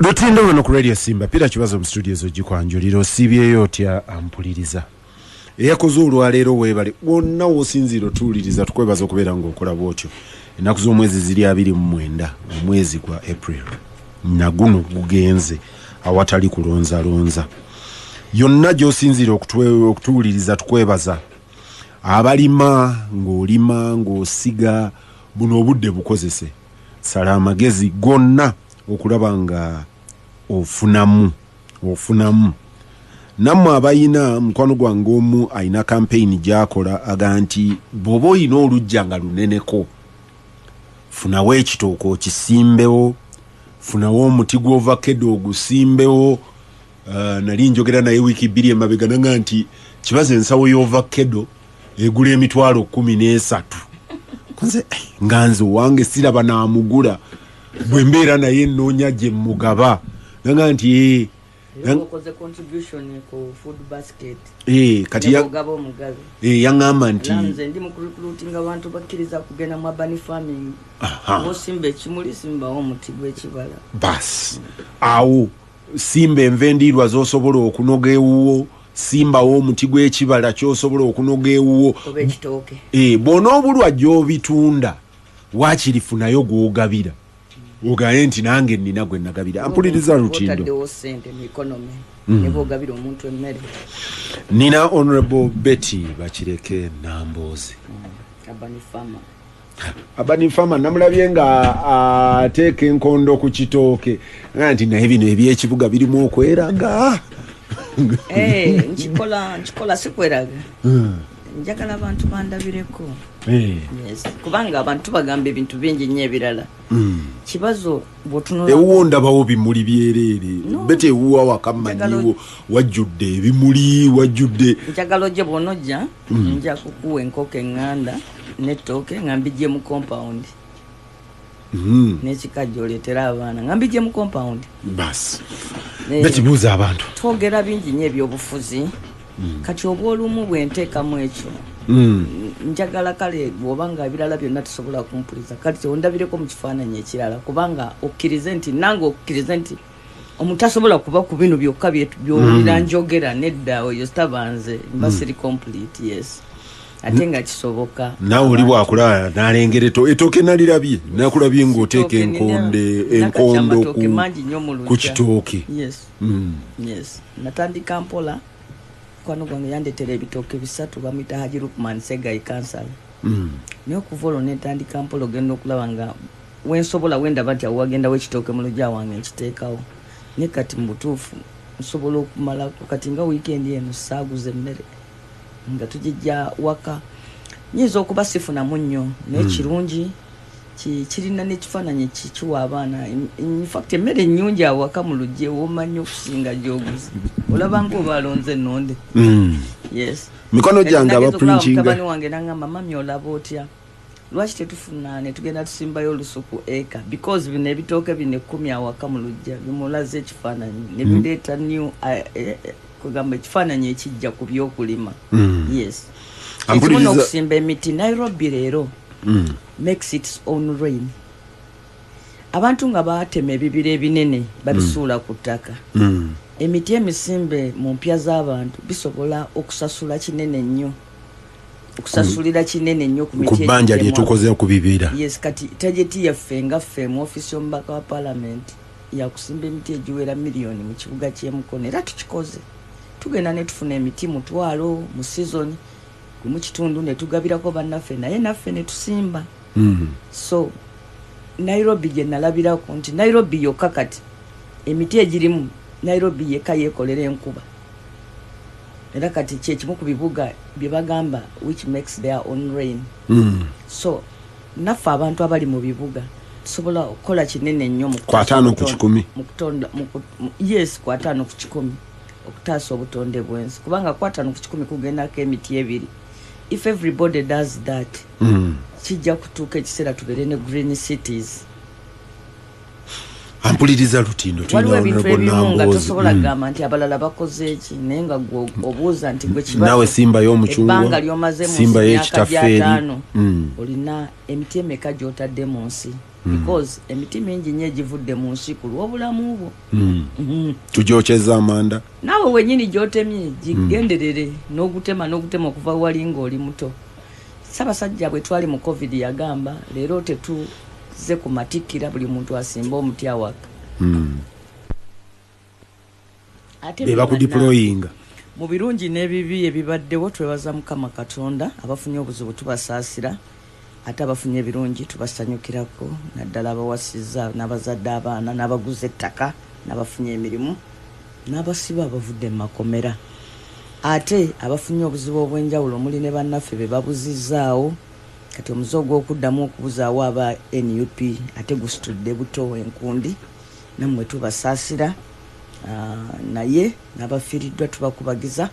Lutindo wano ku Radio Simba pira kibazo mu studio zo gikwanjulira osibyeyo otya ampuliriza eyakoze olwaleero weebale wonna wosinziro tuuliriza tukwebaza okubeera ng'okola bwotyo ennaku z'omwezi ziri 29 omwezi gwa April na guno gugenze awatali kulonzalonza yonna gy'osinzira okutuuliriza tukwebaza abalima ng'olima ng'osiga buno obudde bukozese sala amagezi gonna okulaba nga ofunamu namwe abayina mukwano gwange omu ayina campaign gyakola aganti bwoba oyina olujja nga luneneko funawo ekitooka okisimbewo funawo omuti gw'ovakkedo ogusimbewo nali njogera naye wiiki 2 emabega nanga nti kibazo ensawo y'ovakkedo egula emitwalo 13 konze nganze wange siraba naamugula bwembeera naye nnoonya gye mugaba nanga nti okoze contribution ku food basket kati yaŋŋamba nti nze ndi mu recruiting abantu bakkiriza kugenda mu urban farming osimba ekimuli simbawo omuti gw'ekibala bas awo simba envendiirwa z'osobola okunoga ewuwo simbawo omuti gw'ekibala ky'osobola okunoga ewuwo oba ekitooke bw'onoobulwa gy'obitunda waakirifunayo gw'ogabira ogaye nti nange nina gwe nagabira ampuliriza Lutindo nina Honorable Betty Bakireke Nambozi Abani Farmer namulabye nga ateeka enkondo ku kitooke nti naye bino ebyekibuga birimu okweraga nkikola sikweraga njagala abantu bandabireko yes kubanga abantu bagamba ebintu bingi nnyo ebirala kibazo bwotunula ewuwo ndabawo bimuli byerere bete ewuwa wakamanyiwo wajjudde ebimuli wajjudde njagala ojje bw'onojja nja kukuwa enkoko eŋŋanda n'ettooke nga mbijje mu compound n'ekikajja oleetera abaana nga mbijje mu compound basi bekibuuza abantu twogera bingi nnyo ebyobufuzi kati oba olumu bwenteekamu ekyo njagala kale bw'obanga ebirala byonna tusobola kumpuliza kati ondabireko mu kifaananyi ekirala kubanga okkirize nti nange okkirize nti omuntu asobola kuba ku bino byokka byowulira njogera nedda oyo sitabanze mba siri complete yes ate nga kisoboka nawe oli bwakulaba n'alengera ettooke nalirabye nakulabye ng'oteeka enkondo ku kitooke yes natandika mpola kwano gwange yandetera ebitooke 3 bamwita Haji Rukman Segai kansala naye okuva olwo netandika mpola ogenda okulaba nga wensobola wendaba nti awo wagenda w'ekitooke mu lujja wange nkiteekawo naye kati mu butuufu nsobola okumalako kati nga wiikendi eno saaguza emmere nga tugijja waka nyinza okuba sifunamu nnyo naye kirungi kirina n'ekifaananyi kikiwa abaana infact emmere ennyungi awaka mu lugye womanyi okusinga gyoguzi olaba ng'oba alonze ennonde yes mikono gyange abaprintinga mutabani wange nangamba mami olaba otya lwaki tetufuna ne tugenda tusimbayo olusuku eka because bino ebitooke bino 10 awaka mu lugya bimulaze ekifaananyi ne bireeta new kugamba ekifaananyi ekijja ku byokulima yes ekimu okusimba emiti Nairobi leero makes its own rain abantu nga baatema ebibira ebinene babisuula ku ttaka emiti emisimbe mu mpya z'abantu bisobola okusasula kinene nnyo okusasulira kinene nnyo ku miti kubanja lyetukoze ku bibira yes kati tajeti yaffe nga ffe mu ofisi y'omubaka wa parliament yakusimba emiti egiwera miliyoni mu kibuga ky'Emukono era tukikoze tugenda ne tufuna emiti mutwalo mu season mu kitundu ne tugabirako bannaffe naye naffe ne tusimba so Nairobi gye nalabirako nti Nairobi yokka kati emiti egirimu Nairobi yekka yeekolera enkuba era kati kyekimu ku bibuga bye bagamba which makes their own rain so naffe abantu abali mu bibuga tusobola okukola kinene nnyo mu kwataano ku 10 yes kwataano ku 10 okutaasa obutonde bw'ensi kubanga kwataano ku 10 kugendako emiti 2 if everybody does that kijja kutuuka ekiseera tubeere ne green cities ampuliriza Lutindo waliwo ebintu ebimu nga tosobola gamba nti abalala bakoze eki naye nga obuuza nti gwe kibazo nawe simba y'omucungwa ebbanga lyomaze mu simba y'ekitafeeri olina emiti emeka gy'otadde mu nsi because emiti mingi nnyo egivudde mu nsi ku lw'obulamu bwo. Tugyokyeza amanda Naawe wennyini gy'otemye gigenderere n'ogutema okuva wali ng'oli muto. Ssaabasajja bwe twali mu covid yagamba leero tetuze ku matikkira buli muntu asimba omuti awaka. Ate be bakudeployinga mu birungi n'ebibi ebibaddewo twebaza Mukama Katonda abafunye obuzibu tubasaasira ate abafunye ebirungi tubasanyukirako naddala abawasizza n'abazadde abaana n'abaguze ettaka n'abafunye emirimu n'abasiba abavudde mu makomera ate abafunye obuzibu obw'enjawulo omuli ne bannaffe be babuzizzaawo kati omuze ogw'okuddamu okubuzaawo aba NUP ate gusitudde buto enkundi nammwe tubasaasira naye n'abafiiriddwa tubakubagiza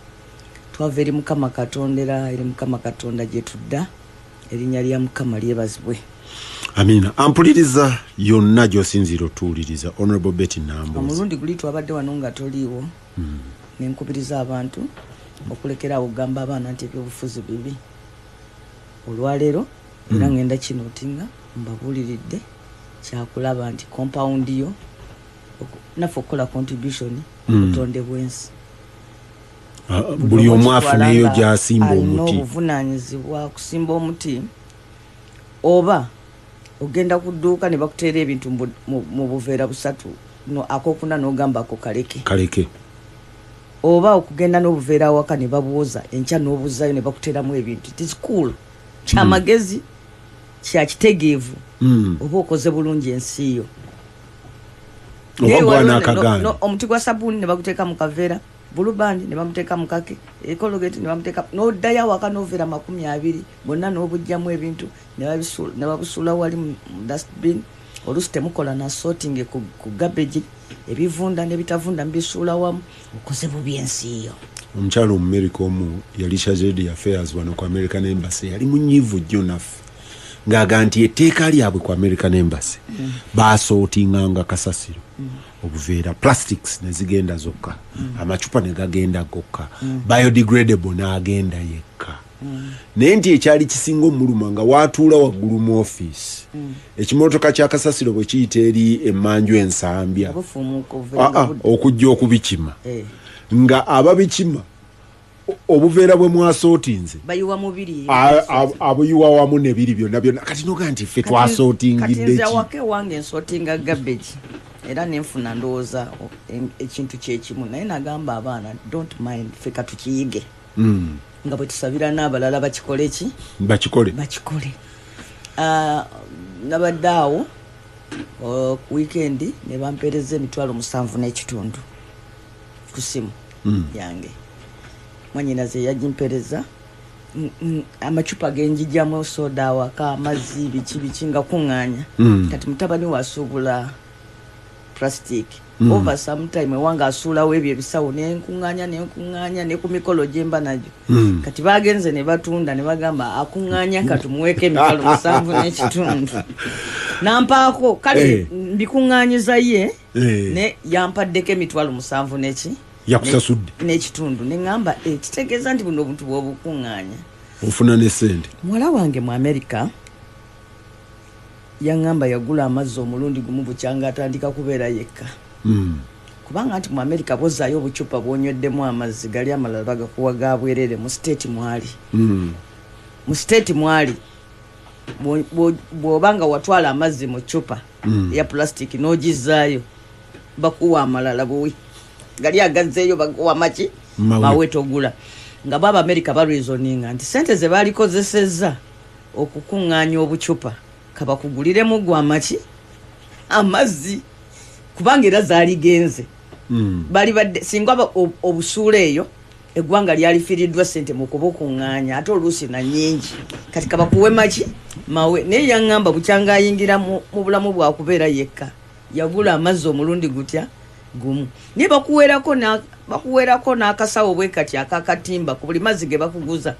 twava eri Mukama Katonda eri Mukama Katonda gye tudda erinnya lya Mukama lyebazibwe. Amina. Ampuliriza yonna gy'osinziira otuwuliriza Honorable Betty Nambooze. Omulundi guli twabadde wano nga toliiwo nenkubiriza abantu okulekera okugamba abaana nti ebyobufuzi bibi. Olwaleero era ngenda kino tinga mbabuuliridde kyakulaba nti compound yo naffe okukola contribution butonde bwensi. Buli omu afuneyo gy'asimba omuti. Alina obuvunaanyizibwa kusimba omuti oba ogenda ku dduuka ne bakuteera ebintu mu buveera busatu akokuna n'ogamba ako kaleke oba okugenda n'obuveera awaka ne babuwoza enkya n'obuzzayo ne bakuteeramu ebintu. It is cool. Kyamagezi kya kitegeevu oba okoze bulungi ensi yo. Omuti gwa sabbuuni ne baguteeka mu kaveera, bulubandi ne bamuteeka mu kake, ekologeti ne bamuteeka n'oddayo awaka n'oveera 20 bonna n'obujjamu ebintu ne babusuula wali mu dustbin. Oluusi temukola na sorting ku garbage ebivunda n'ebitavunda mbisuula wamu okoze bubi ensi yo. Omukyalo mu America omu yali chargé d'affaires wano ku American Embassy yali munyiivu jjo naffe ng'aga nti etteeka lyabwe ku American Embassy baasootinganga kasasiro obuveera plastics ne zigenda zokka amacupa ne gagenda gokka biodegradable n'agenda yekka naye nti ekyali kisinga omuluma nga waatuula waggulu mu office ekimotoka kya kasasiro bwe kiyita eri emmanju ensambya okujja okubikima nga ababikima obuveera bwe mwasootinze bayiwa mubiri abuyiwa wamu ne biri byonna kati noga nti ffe twasootingidde ki wake wange nsootinga garbage era nenfuna ndowooza ekintu kyekimu naye nagamba abaana don't mind ffe katukiyige nga bwe tusabira n'abalala bakikole ki bakikole nabadde awo ku weekend ne bampeereza $7.5 ku simu yange. Mwanyinaze yagimpereza amacupa genjijjamu soda awaka amazzi biki nga kuŋŋaanya kati mutabani wasuubula plastic over sometime wanga asuulawo ebyo ebisawo nenkuŋŋaanya ne ku mikolo gyemba nagyo kati bagenze ne batunda ne bagamba akuŋŋaanya katumuweeko $7.5 nampaako kale mbikuŋŋaanyiza ye ne yampaddeko $7.5 yakusasudde n'ekitundu neŋŋamba kitegeeza nti buno obuntu bw'obukuŋŋaanya ofuna ne sente. Muwala wange mu America yaŋŋamba yagula amazzi omulundi gumu bukyanga atandika kubeera yekka kubanga nti mu America bozaayo obucupa bw'onyweddemu amazzi gali amalala bagakuwa ga bwerere mu state mwali bw'obanga watwala amazzi mu cupa ya plastic n'ogizaayo bakuwa amalala buwi gali agazzeeyo bakuwa maki mawe togula nga baba America bareasoninga nti sente ze balikozesezza okukuŋŋaanya obucupa kabakuguliremu gwa maki amazzi kubanga era zaaligenze bali badde singa obusuula eyo eggwanga lyalifiiriddwa sente mu kubukuŋŋaanya ate oluusi na nnyingi kati kabakuwe maki mawe naye yaŋŋamba bukyanga ayingira mu bulamu bwakubeera yekka yagula amazzi omulundi gutya gumu naye bakuweerako n'akasawo bwe kati akakatimba ku buli mazzi ge bakuguza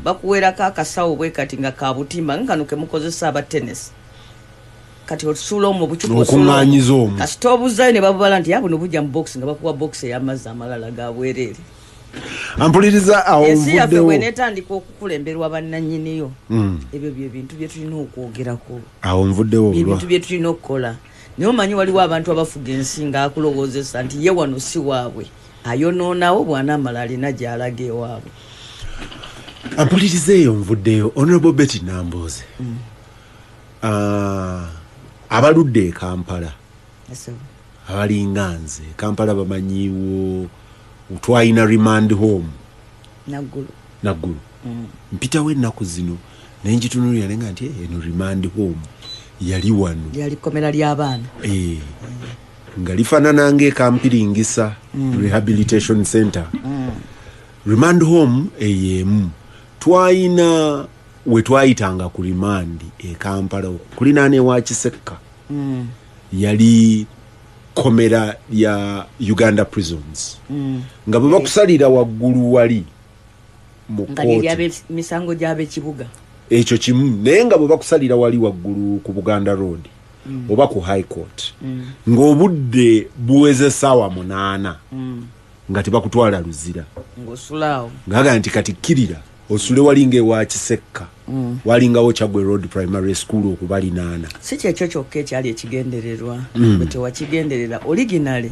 bakuweerako akasawo bwe kati nga ka butimba nga kano ke mukozesa aba tennis kati otusuula omwo okuŋŋaanyiza omwo kasita obuzaayo ne babubala nti yabuno bujja mu box nga bakuwa box ey'amazzi amalala ga bwereere ampuliriza awo ensi yaffe nvuddewo bwenetandika okukulemberwa bannannyiniyo ebyo byebintu byetulina okwogerako awo nvuddewo ebintu byetulina okukola naye omanyi waliwo abantu abafuga ensi ngaakulowoozesa nti ye wano si waabwe ayonoonawo bw'anaamala alina gy'alaga ewaabwe. ampuliriza eyo nvuddeyo honorable Betty Nambooze abaludde e Kampala abalinga nze Kampala bamanyiwo twalina remand home naggulu mpitawo ennaku zino naye ngitunulira nenga nti eno remand home yali wano yali komera ly'abaana nga lifaanana ng'ekampiringisa rehabilitation center remand home ey'emu twalina we twayitanga ku remand e Kampala kulinaana ewa Kisekka yali komera ya Uganda prisons nga bwe bakusalira waggulu wali mu kooti misango gy'ab'ekibuga ekyo kimu naye nga bwe bakusalira wali waggulu ku Buganda Road oba ku High Court ng'obudde buweze essaawa 8 nga tebakutwala luzira ng'osulaawo ngaaga nti kati kkirira osule walinga ewa Kisekka walingawo Chagwe Road Primary School okubalinaana si kyekyo kyokka ekyali ekigendererwa bwe tewakigenderera originally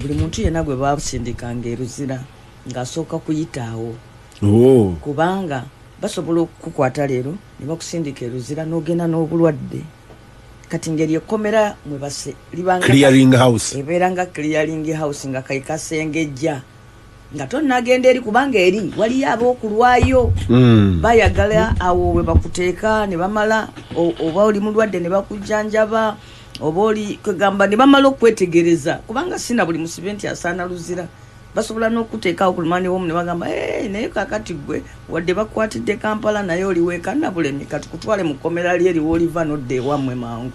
buli muntu yenna gwe basindikanga eruzira ng'asooka kuyitaawo kubanga basobola okukukwata leero ne bakusindika eruzira n'ogenda n'obulwadde kati ngeri ekkomera mwe base libanga clearing house ebeera nga clearing house nga kaikasengejja nga tonnagenda eri kubanga eri waliyo ab'okulwayo bayagala awo we bakuteeka ne bamala oba oli mulwadde ne bakujjanjaba oba oli kwegamba ne bamala okwetegereza kubanga sina buli musibe nti asaana luzira basobola n'okuteekawo ku lumaani w'omu ne bagamba naye kakati gwe wadde bakwatidde Kampala naye oliweeka nabulemi kati kutwale mu kkomera lye eriwo oliva nodda ewammwe mangu.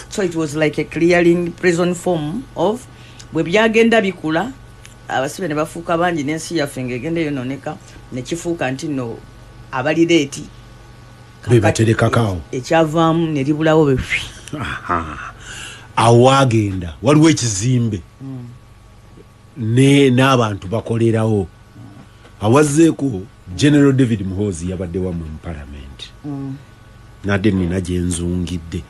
So it was like a clearing prison form of bwe byagenda bikula abasibe ne bafuuka bangi n'ensi yaffe ng'egenda eyonooneka ne kifuuka nti nno abalireeti bebaterekakaawo ekyavaamu ne libulawo befi awo wagenda waliwo ekizimbe n'abantu bakolerawo awazzeeko General David Muhoozi yabadde wammwe mu Parliament nadde nina gye nzungidde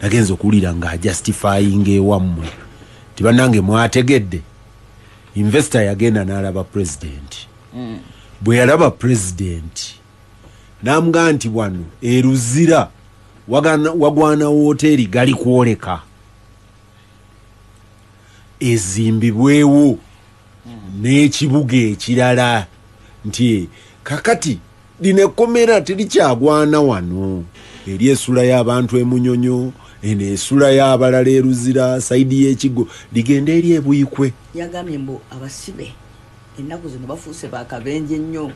nagenza okuwulira ng'ajustifying ewammwe tibannange mwategedde investor yagenda n'alaba president bwe yalaba president n'amugaa nti wano eruzira wagwana woteeri gali kwoleka ezimbibwewo n'ekibuga ekirala nti kakati lino ekkomera terikyagwana wano eri essula y'abantu emunyonyo eno essula y'abalala eruzira sayidi y'ekiggo ligenda eri ebuyikwe. Yagambye mbu abasibe ennaku zino bafuuse bakabenje ennyo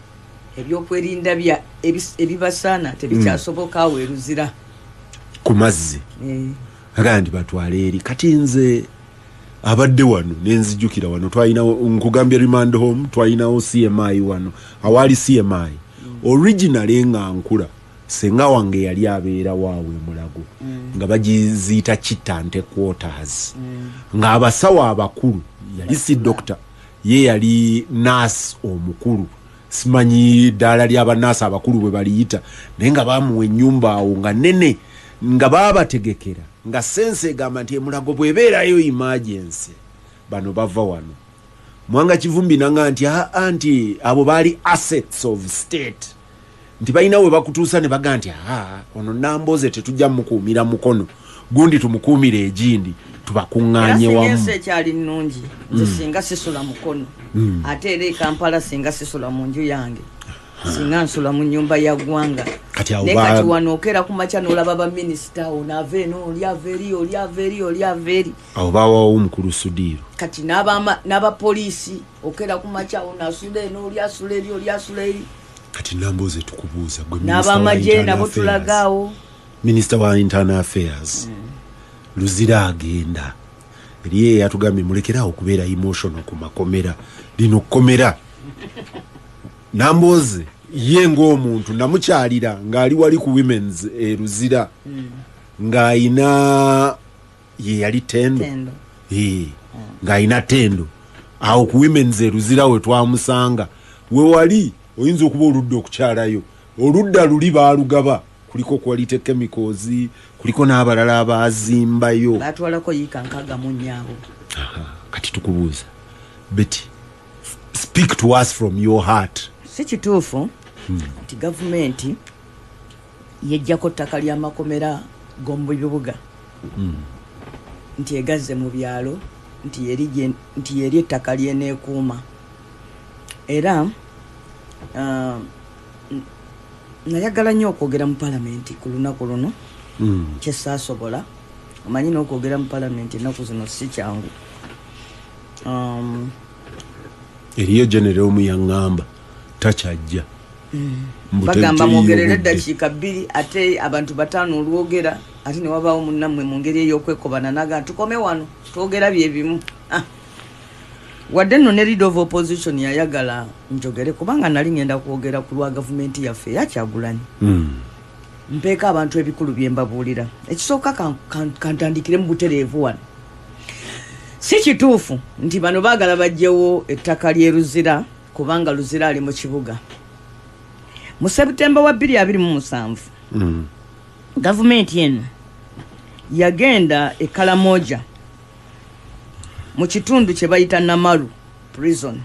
ebyokwerinda ebibasaana tebikyasoboka awo eruzira ku mazzi agamba nti batwale eri kati nze abadde wano nenzijukira wano twalina nkugambye remand home twalinawo CMI wano awali CMI originally nga nkula senga wange yali abeera waawe Mulago nga bagiziyita Kitante quarters nga abasawo abakulu yali si doctor ye yali nurse omukulu simanyi ddala ly'abanaasi abakulu bwe baliyita naye nga bamuwa ennyumba awo nga nene nga baabategekera nga sense egamba nti Mulago bwebeerayo emergency bano bava wano Mwanga Kivumbi nanga nti abo baali assets of state nti balina we bakutuusa ne baga nti ono Nambooze tetujja mukuumira mukono gundi tumukuumire egindi tubakuŋŋaanye wamu ensi ekyali nnungi nze singa sisula mukono ate era Kampala singa sisula mu nju yange singa nsula mu nnyumba ya ggwanga kati wano okera ku makya n'olaba baminisita onaava eno oliava eri awo baawawo omukulu Sudiiro kati n'abapoliisi okera ku makya onaasula eno oliasula eri kati Nambooze tukubuuza gwe n'abamagye nabo tulagaawo Minister wa Internal Affairs luzira agenda eriye yatugambye mulekerawo okubeera emotional ku makomera lino kkomera Nambooze ye ng'omuntu namukyalira ng'ali wali ku women's luzira ng'ayina ye yali tendo ng'ayina tendo awo ku women's Luzira we twamusanga we wali oyinza okuba oludda okukyalayo oludda luli baalugaba kuliko quality chemicals kuliko n'abalala abazimbayo batwalako yika nkaga mu nnyabo. Kati tukubuuza Betty, speak to us from your heart. Si kituufu nti gavumenti yejjako ttaka ly'amakomera g'omu bibuga nti egazze mu byalo nti yeri ettaka lyeneekuuma era nayagala nnyo okwogera mu palamenti ku lunaku luno kyesaasobola omanyi n'okwogera mu palamenti ennaku zino si kyangu. Eriyo genero omu yaŋŋamba takyajja bagamba mwogerere eddakiika 2 ate abantu 5 olwogera ate ne wabaawo munnammwe mu ngeri ey'okwekobana naga tukome wano twogera bye bimu. Wadde nno ne leader of opposition yayagala njogere kubanga nali ngenda kwogera ku lwa gavumenti yaffe eya Kyagulanyi. Mpeeka abantu ebikulu bye mbabuulira. Ekisooka kantandikire mu butereevu wano. Si kituufu nti bano baagala bajjewo ettaka ly'e Luzira kubanga Luzira ali mu kibuga. Mu Septemba wa 2027 gavumenti eno yagenda e Kalamoja mu kitundu kye bayita Namaru prison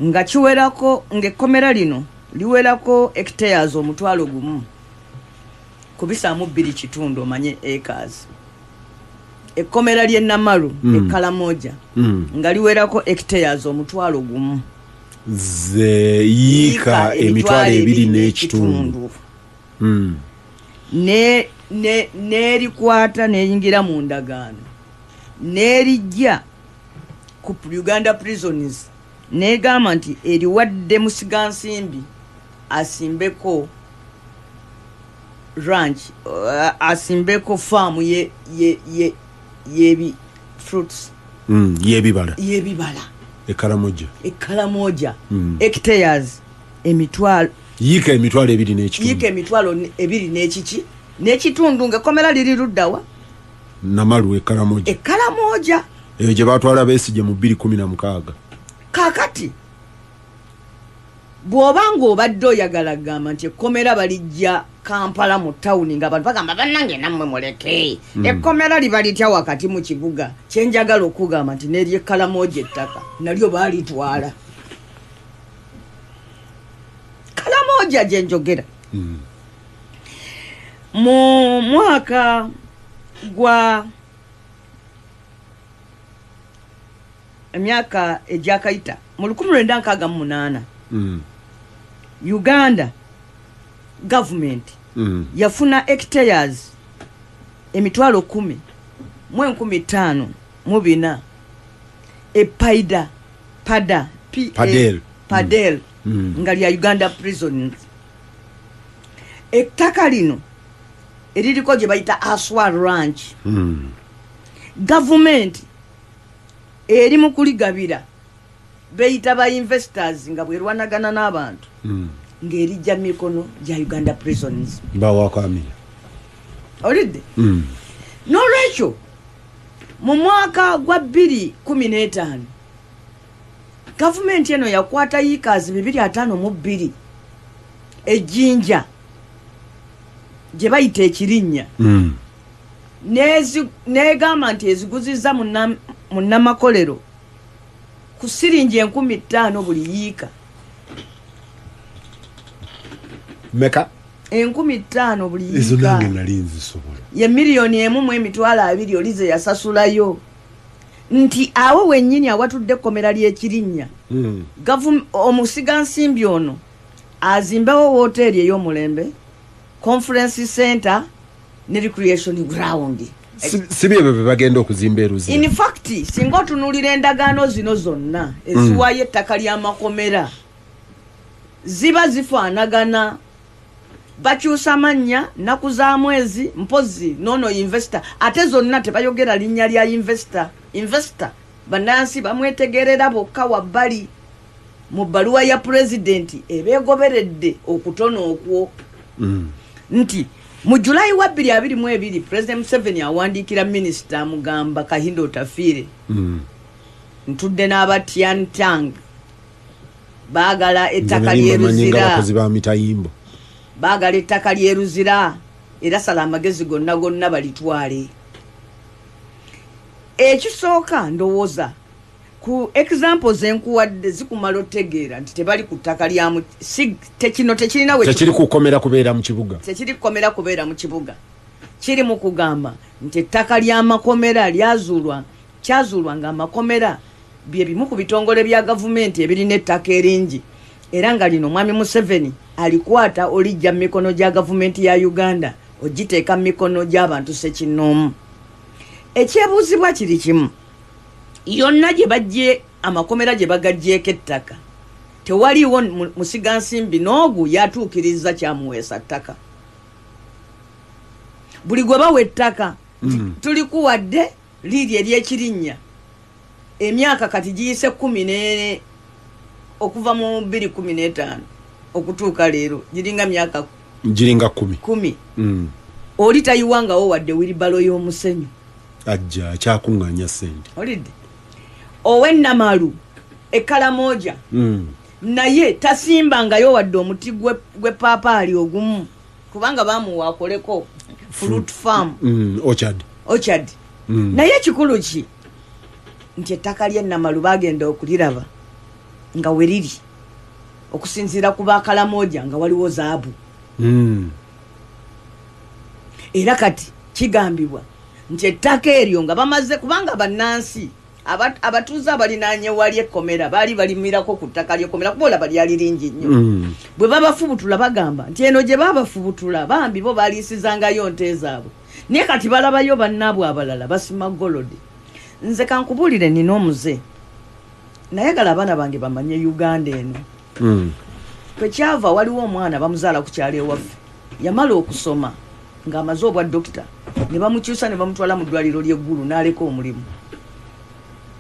nga kiwerako ng'ekkomera lino liwerako hectares 1,000 kubisaamu 2 kitundu omanye acres. Ekkomera ly'e Namaru e Kalamoja nga liwerako hectares 1,000 yika emitwalo 2 n'ekitundu. N'erikwata n'eyingira mu ndagaano n'erijja ku Uganda prisons n'egamba nti eriwadde Musigansimbi asimbeko ranch asimbeko farm yebi fruits yebibala Ekalamoja hectares emitwalo yika emitwalo 2 n'ekitundu yika emitwalo 2 n'ekiki n'ekitundu ng'ekkomera liri luddawa Namaru Ekalamoja eyo gye batwala Besigye mu 2016. Kaakati bw'obanga obadde oyagala gamba nti ekkomera balijja Kampala mu tawuni ng'abantu bagamba bannange nammwe muleke ekkomera liba litya wakati mu kibuga kyenjagala okugamba nti n'ery'e Kalamoja ettaka nalyo baalitwala. Kalamoja gye njogera mu mwaka gwa emyaka egyakayita mu 1968 Uganda government yafuna hectares emitwalo 10 mu 15,000 Padel nga lya Uganda prisons. Ettaka lino eririko gye bayita Aswa Ranch government eri mu kuligabira beyita ba investors nga bwerwanagana n'abantu ng'erijja mikono gya Uganda prisons bawakwamira olidde n'olwekyo mu mwaka gwa 2015 gavumenti eno yakwata yikazi 252 ejjinja gye bayita ekirinnya n'egamba nti eziguzizza mu Namakolero ku siringi 50,000 buli yiika. Meka 50,000 buli yiika. Ezo nange nali nzisobola. Ye $1,200,000 olize yasasulayo. Nti awo wennyini awatudde ekkomera ly'ekirinnya. Omusigansimbi ono azimbewo wooteri ey'omulembe, conference center ne recreation ground. Sibyo bye bagenda okuzimba e Luzira. In fact singa otunuulira endagaano zino zonna eziwaayo ettaka ly'amakomera ziba zifaanagana bakyusa mannya nnaku za mwezi mpozi nono investor ate zonna tebayogera linnya lya investor bannansi bamwetegerera bokka wabbali mu bbaluwa ya pulezidenti ebeegoberedde okutono okwo nti mu July wa 2022 President Museveni awandiikira Minister Mugamba Kahindo Tafiire ntudde n'abatyantang baagala ettaka lyeruzira baagala ettaka lyeruzira era sala amagezi gonna balitwale. Ekisooka ndowooza ku examples enkuwadde zikumala otegeera nti tebali ku ttaka lyamu tekino tekirina we tekiri kukomera kubeera mu kibuga tekiri kukomera kubeera mu kibuga kiri mu kugamba nti ettaka ly'amakomera kyazuulwa ng'amakomera bye bimu ku bitongole bya gavumenti ebirina ettaka eringi era nga lino Mwami Museveni alikwata olijja mu mikono gya gavumenti ya Uganda ogiteeka mu mikono gy'abantu sekinnoomu. Ekyebuuzibwa kiri kimu yonna gye bajje amakomera gye bagajjeeko ettaka tewaliwo musigansimbi n'ogu yatuukiriza kyamuweesa ttaka. Buli gwe bawa ettaka tulikuwadde liri ery'ekirinnya emyaka kati giyise 14 okuva mu 2015 okutuuka leero giringa myaka giringa 10 oli tayiwangawo wadde wiribalo y'omusenyu ajja kyakuŋŋaanya ssente olidde ow'ennamalu ekkalamoja naye tasimbangayo wadde omuti gwe paapaali ogumu kubanga baamuwa akoleko fruit farm orchard naye ekikulu ki nti ettaka ly'ennamalu bagenda okuliraba nga weriri okusinziira ku bakalamoja nga waliwo zaabu era kati kigambibwa nti ettaka eryo nga bamaze kubanga bannansi abatuuze abalinaanye wali ekkomera baali balimirako ku ttaka ly'ekkomera kuba olaba lyali lingi nnyo bwe babafubutula bagamba nti eno gye babafubutula bambi bo baliisizangayo nte zaabwe naye kati balabayo bannaabwe abalala basima golodi. Nze kankubuulire nina omuze nayagala abaana bange bamanye Uganda eno kwe kyava waliwo omwana bamuzaala ku kyalo ewaffe yamala okusoma ng'amaze obwa dokita ne bamukyusa ne bamutwala mu ddwaliro ly'eggulu n'aleka omulimu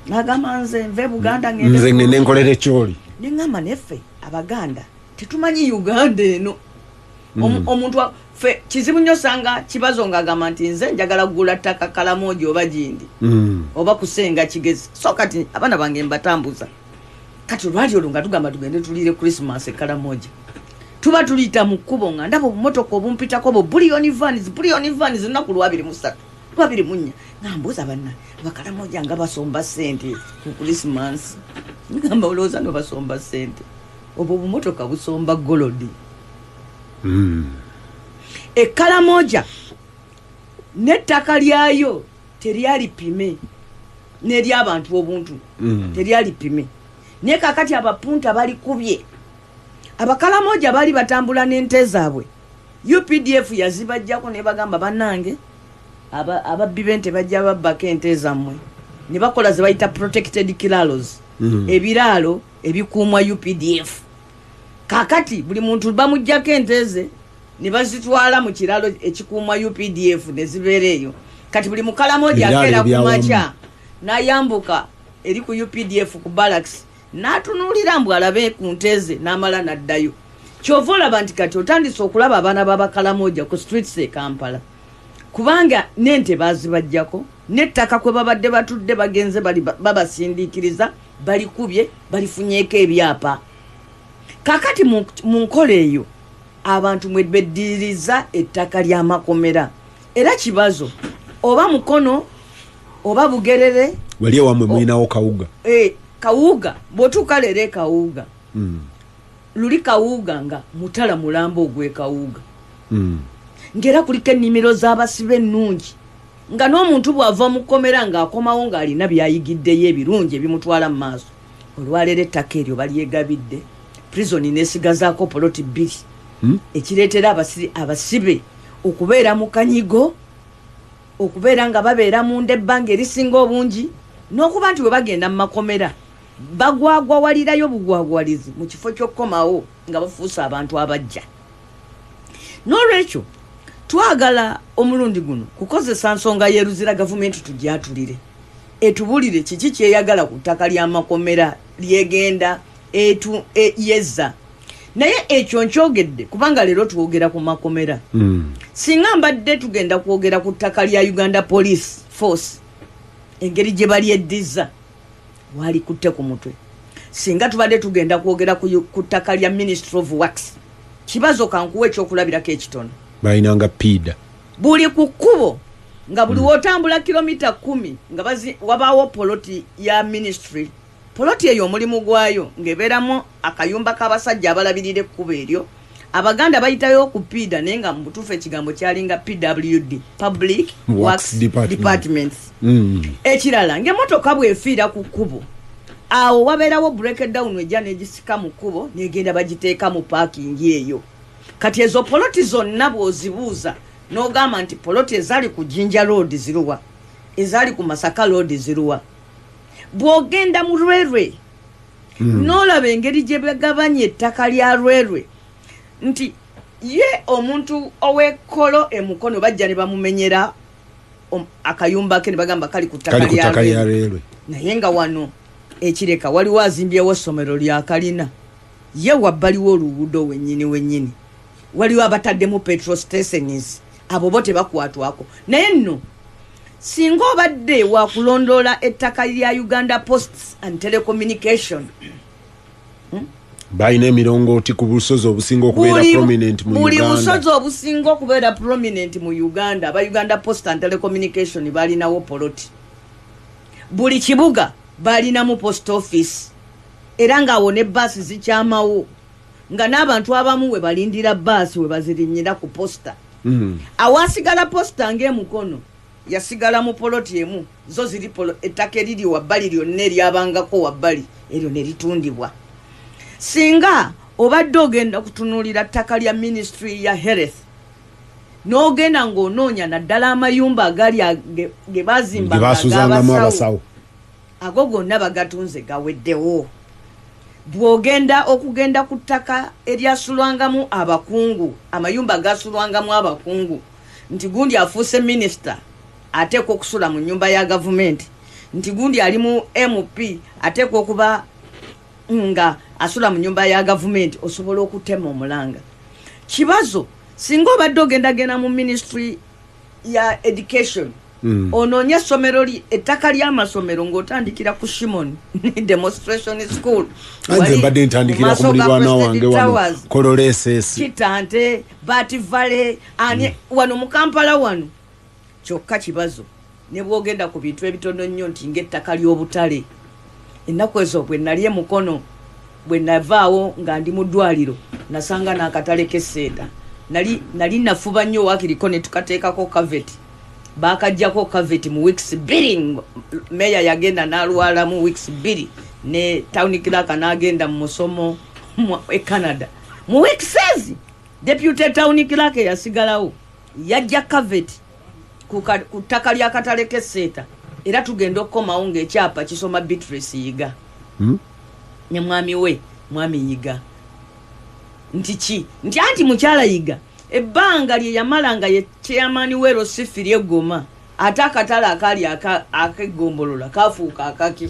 n'agamba nze nve Buganda nze ngende nkolera ekyoli ne ŋŋamba neffe Abaganda tetumanyi Uganda eno omuntu ffe kizibu nnyo sanga kibazo ng'agamba nti nze njagala kugula ttaka Kalamoja oba gindi oba kusenga Kigezi so kati abaana bange mbatambuza kati olwali olwo nga tugamba tugende tulire Christmas Kalamoja tuba tuliyita mu kkubo nga ndaba obumotoka obumpitako buliyoni vans ennaku 23 24 ngambuuza banna Abakalamoja nga basomba ssente ku Christmas ngamba olowooza no basomba ssente obwo obumotoka busomba golodi. Ekalamoja n'ettaka lyayo teryali pime n'ery'abantu obuntu teryali pime naye kakati abapunta balikubye Abakalamoja bali batambula n'ente zaabwe UPDF yazibajjako ne bagamba bannange ababbi b'ente bajja babbako ente zammwe ne bakola ze bayita protected kiraloes ebiraalo ebikuumwa UPDF kakati buli muntu bamujjako ente ze ne bazitwala mu kiralo ekikuumwa UPDF ne zibeera eyo kati buli Mukalamoja akeera ku makya n'ayambuka eri ku UPDF ku barracks n'atunuulira mbu alabe ku nte ze n'amala n'addayo. Kyova olaba nti kati otandise okulaba abaana b'Abakalamoja ku streets e Kampala kubanga n'ente baazibajjako n'ettaka kwe babadde batudde bagenze babasindiikiriza balikubye balifunyeeko ebyapa. Kakati mu nkola eyo abantu mwebeddiririza ettaka ly'amakomera era kibazo oba mukono oba bugerere wali ewamwe mulinawo Kawuga Kawuga bw'otuuka leero Kawuga luli Kawuga nga mutala mulambo ogwe Kawuga ngera kuliko ennimiro z'abasibe ennungi nga n'omuntu bw'ava mu kkomera ng'akomawo ng'alina byayigiddeyo ebirungi ebimutwala mu maaso olwaleero ettaka eryo balyegabidde prison nesigazaako poloti 2 ekireetera abasibe okubeera mu kanyigo okubeera nga babeera mu ndebbanga erisinga obungi n'okuba nti bwe bagenda mu makomera bagwagwawalirayo bugwagwalizi mu kifo ky'okkomawo nga bafuusa abantu abajja. N'olwekyo twagala omulundi guno kukozesa nsonga yeruzira gavumenti tugyatulire etubulire kiki kyeyagala ku ttaka ly'amakomera lyegenda yezza naye ekyo nkyogedde kubanga leero twogera ku makomera singa mbadde tugenda kwogera ku ttaka lya Uganda Police Force engeri gye balyeddiza wali kutte ku mutwe singa tubadde tugenda kwogera ku ttaka lya Ministry of Works kibazo kankuwa ekyokulabirako ekitono bayinanga pida buli ku kkubo nga buli wotambula kilomita 10 nga wabaawo poloti ya ministry poloti eyo omulimu gwayo ng'ebeeramu akayumba k'abasajja abalabirira ekkubo eryo abaganda bayitayo ku pida naye nga mu butuufu ekigambo kyalinga PWD Public Works Departments. Ekirala ng'emmotoka bw'efiira ku kkubo awo wabeerawo breakdown ejja n'egisika mu kkubo n'egenda bagiteeka mu paakingi eyo kati ezo poloti zonna bw'ozibuuza n'ogamba nti poloti ezaali ku Jinja Road ziruwa ezaali ku Masaka Road ziruwa bw'ogenda mu Lwerwe n'olaba engeri gye bagabanya ettaka lya Lwerwe nti ye omuntu ow'ekkolo emukono bajja ne bamumenyera akayumba ke ne bagamba kali ku ttaka lya Lwerwe naye nga wano ekireka waliwo azimbyewo essomero lya kalina ye wabbaliwo oluguudo wennyini waliwo abataddemu petrol stations abo bo tebakwatwako naye nno singa obadde wakulondoola ettaka lya Uganda Posts and Telecommunication bayina emirongooti ku busozi obusinga okubeera prominent mu Uganda buli busozi obusinga okubeera prominent mu Uganda aba Uganda Post and Telecommunication balinawo poloti buli kibuga balinamu post office era ng'awo ne bbaasi zikyamawo nga n'abantu abamu we balindira bbaasi we bazirinyira ku posta awasigala posta ng'emukono yasigala mu poloti emu zo ziri ettaka eriri wabbali lyonna eryabangako wabbali eryo ne litundibwa singa obadde ogenda kutunuulira ttaka lya Ministry ya Health n'ogenda ng'onoonya naddala amayumba agali ge bazimba basuzangamu abasawo ago gonna bagatunze gaweddewo bw'ogenda okugenda ku ttaka eryasulwangamu abakungu amayumba gasulwangamu abakungu nti gundi afuuse minisita ateekwa okusula mu nnyumba ya gavumenti nti gundi ali mu MP ateekwa okuba nga asula mu nnyumba ya gavumenti osobola okutema omulanga kibazo singa obadde ogendagenda mu Ministry ya Education onoonye essomero ettaka ly'amasomero ng'otandikira ku Shimon Demonstration School nze mbadde ntandikira ku mulirwana wange wano Kololeses Kitante Bati Valley wano mu Kampala wano kyokka kibazo ne bw'ogenda ku bintu ebitono nnyo nti ng'ettaka ly'obutale ennaku ezo bwe nali emukono bwe navaawo nga ndi mu ddwaliro nasanga n'akatale k'esseeta nali nafuba nnyo waakiriko ne tukateekako kaveti bakajjako kaveti mu weeks 2 meya yagenda n'alwala mu weeks 2 ne town clerk n'agenda mu musomo e Canada mu weeks ezi deputy town clerk yasigalawo yajja kaveti ku ttaka lya katale k'esseeta era tugenda okukomawo ng'ekyapa kisoma Beatrice Yiga ne mwami Yiga nti anti mukyala Yiga ebbanga lye yamalanga ye chairman wero sifiri egoma ate akatale akali akegombolola kafuuka akaki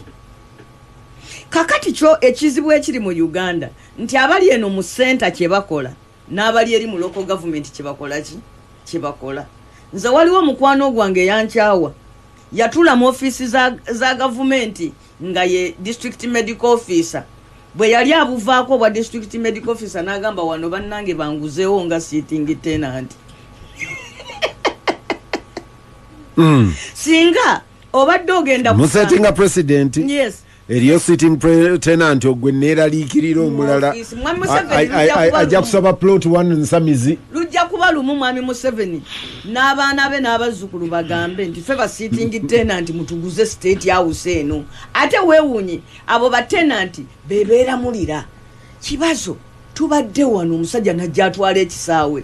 kakati kyo ekizibu ekiri mu Uganda nti abali eno mu center kyebakola n'abali eri mu local government kyebakola nze waliwo mukwano gwange yankyawa yatula mu office za gavumenti nga ye district medical officer bwe yali abuvaako bwa district medical officer n'agamba wano bannange banguzeewo nga sitting tenant singa obadde ogenda musetinga president yes eriyo sitting tenant ogwe neeraliikirira omulala ajja kusaba plot 1 nsamizi lujja kuba lumu mwami Museveni n'abaana be n'abazzukulu bagambe nti ffe ba sitting tenant mutuguze state house eno ate weewuunye abo ba tenant bebeera mulira kibazo tubadde wano omusajja najja atwala ekisaawe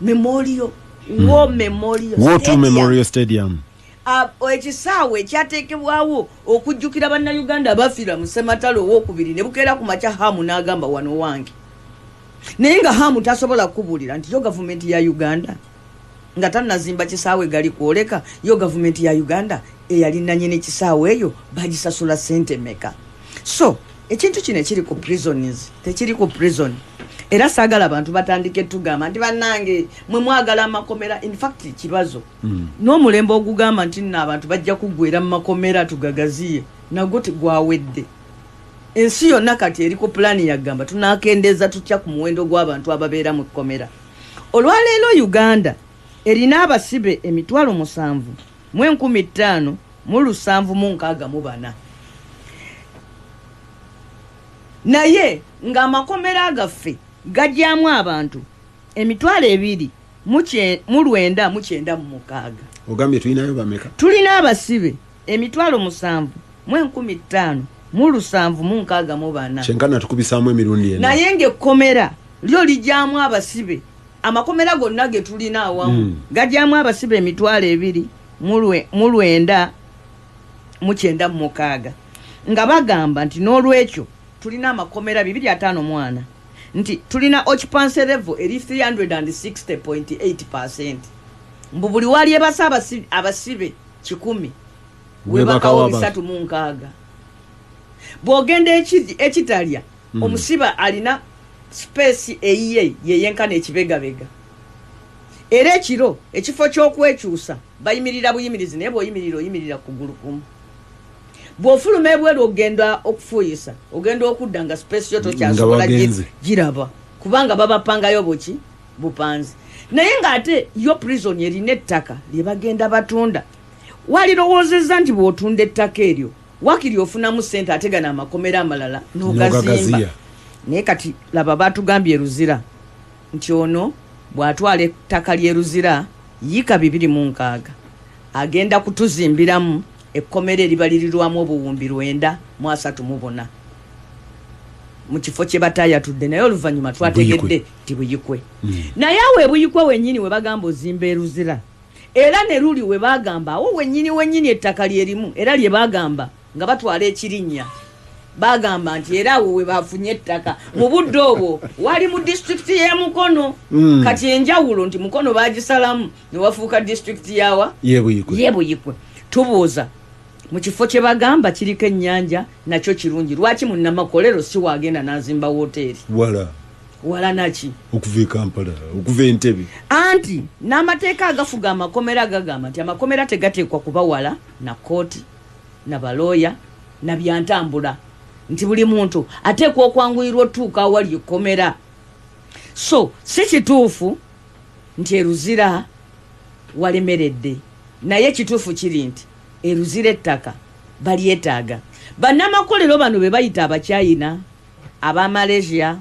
Memorial Stadium ekisaawe ekyateekebwawo okujjukira bannayuganda abafiira mu Ssematalo owookubiri ne bukeera ku makya Hamu n'agamba wano wange naye nga Hamu tasobola kubuulira nti yo gavumenti ya Uganda nga tannazimba kisaawe gali kwoleka yo gavumenti ya Uganda eyali nannyini kisaawe eyo bagisasula ssente meka so ekintu kino ekiri ku prisons tekiri ku prison era saagala abantu batandike tugamba nti bannange mwe mwagala amakomera in fact kibazo n'omulembe ogugamba nti nno abantu bajja kuggwera mu makomera tugagaziye naguti gwawedde ensi yonna kati eri ku pulaani yagamba tunakendeza tutya ku muwendo gw'abantu ababeera mu kkomera. Olwaleero Uganda erina abasibe 7,554 naye ng'amakomera gaffe gajjamu abantu 2,996. Ogambye tulinayo bameka? Tulina abasibe 7,554. Kyenkana tukubisaamu emirundi ena. Naye ng'ekkomera lyo lijjamu abasibe, amakomera gonna ge tulina awamu gajjamu abasibe 2,996 nga bagamba nti n'olwekyo tulina amakomera 254 nti tulina occupancy level eri 360.8%. Mbu buli wali ebasa abasibe 100 webakawo 306. Bw'ogenda ekitalya omusiba alina space eyiye yeyenkana ekibegabega. Era ekiro ekifo ky'okwekyusa bayimirira buyimirizi naye bw'oyimirira kugulu kumu. Bw'ofuluma ebweru ogenda okufuuyisa ogenda okudda nga space yo tokyasobola giraba kubanga babapangayo bupanzi. Naye ng'ate yo prison erina ettaka lye bagenda batunda. Walirowoozezza nti bw'otunda ettaka eryo wakiri ofunamu ssente ategana amakomera amalala n'ogazimba. Naye kati laba batugambye Ruzira nti ono bw'atwala ettaka lye Ruzira yika 206 agenda kutuzimbiramu ekkomera eribalirirwamu obuwumbi 934 mu kifo kye batayatudde, naye oluvannyuma twategedde nti Buyikwe. Naye awo Buyikwe wennyini we bagamba ozimba Ruzira era ne luli we bagamba awo wennyini ettaka lyerimu era lye bagamba nga batwala ekirinnya bagamba nti era awo we bafunye ettaka mu budde obwo wali mu district y'e Mukono. Kati enjawulo nti Mukono bagisalamu ne wafuuka district yawa y'e Buyikwe. Tubuuza mu kifo kye bagamba kiriko ennyanja nakyo kirungi, lwaki munnamakolero si wagenda n'azimba woteeri wala naki okuva e Kampala okuva Entebbe? Anti n'amateeka agafuga amakomera gagamba nti amakomera tegateekwa kuba wala na kooti na balooya na byantambula, nti buli muntu ateekwa okwanguyirwa otuuka awali ekkomera. So si kituufu nti Eruzira walemeredde, naye kituufu kiri nti Eruzira ettaka balyetaaga. Bannamakolero bano be bayita Abachina, aba Malaysia,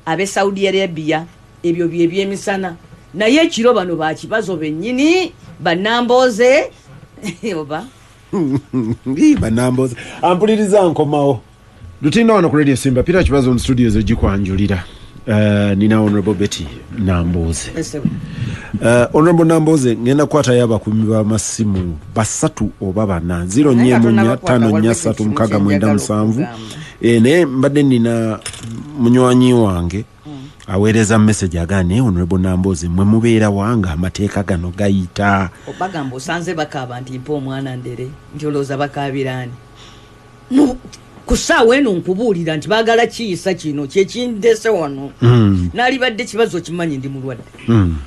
abe Saudi Arabia, ebyo bye byemisana. Naye ekiro bano bakibazo bennyini bannambooze oba bannambooze. Ampuliriza nkomawo lutinda wano ku Radio Simba Peter Kibazo mu studio zo gikwanjulira. Nina Honorable Betty Nambooze. Honorable Nambooze ngenda kwata yaba kumiba masimu basatu oba bana 04543 ne mbadde nina munywanyi wange aweereza message agane Honorable Nambooze mwe mubeera wanga amateeka gano gayita obagamba osanze bakaba nti mpo omwana ndere njoloza bakabirani kusaawa eno nkubuulira nti baagala kiyisa kino kyekindese wano. Nalibadde kibazo kimanyi ndi mulwadde,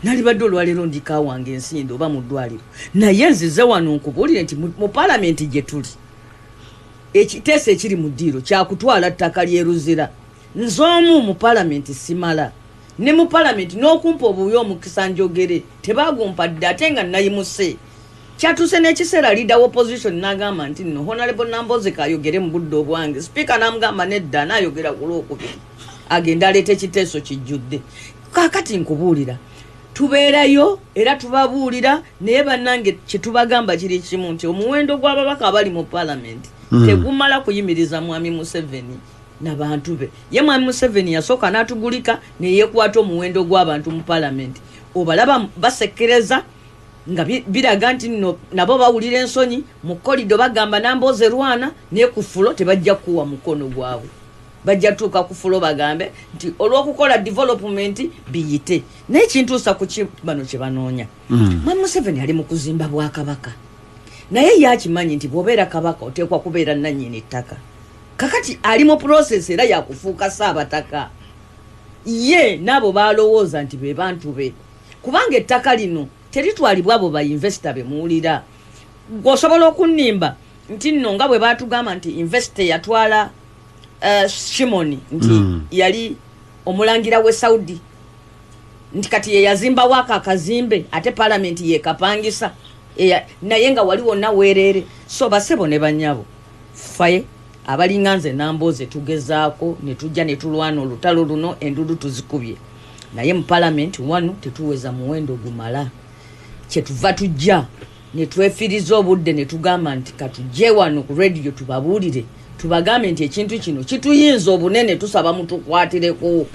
nalibadde olwaleero ndika wange ensindo oba mu ddwaliro, naye nzize wano nkubuulire nti mu paalamenti gye tuli ekiteeso ekiri mu ddiiro kyakutwala ttaka lye Ruzira. Nz'omu mu paalamenti simala, ne mu paalamenti n'okumpa obuyo omukisa njogere tebagumpadde ate nga nayimuse. Kyatuse n'ekiseera leader opposition n'agamba nti no Honorable Nambooze kayogere mu budde obwange. Speaker n'amugamba nedda n'ayogera ku Lwokubiri agenda aleeta ekiteeso kijjudde. Kaakati nkubuulira tubeerayo era tubabuulira, naye bannange kye tubagamba kiri kimu nti omuwendo gw'ababaka abali mu paalamenti tegumala kuyimiriza Mwami Museveni n'abantu be. Ye Mwami Museveni yasooka n'atugulika ne yeekwata omuwendo gw'abantu mu paalamenti. Obalaba basekereza nga biraga nti nabo bawulira ensonyi mu kolido bagamba Nambooze Rwana ne kufulo tebajja kuwa mukono gwabwe. Bajja tuuka kufulo bagambe nti olw'okukola development biyite. Naye kintuusa ku bano kye banoonya. Mwami Museveni ali mu kuzimba Bwakabaka. Naye yakimanyi nti bw'obeera kabaka oteekwa kubeera nannyini ttaka. Kakati ali mu process era yakufuuka Ssaabataka. Ye n'abo balowooza nti be bantu be. Kubanga ettaka lino teritwalibwa abo ba investor be muwulira. Osobola okunnimba nti nno nga bwe baatugamba nti investor yatwala Shimoni nti yali omulangira we Saudi nti kati ye yazimba waka akazimbe ate parliament ye kapangisa naye nga waliwo naweerere so basebo ne banyabo faye abalinganze namboze tugezaako ne tujja ne tulwana olutalo luno endudu tuzikubye naye mu parliament wano tetuweza muwendo gumala kyetuva tujja ne twefiriza obudde ne tugamba nti katujje wano ku radio tubabuulire tubagambe nti ekintu kino kituyinza obunene tusaba mutukwatireko.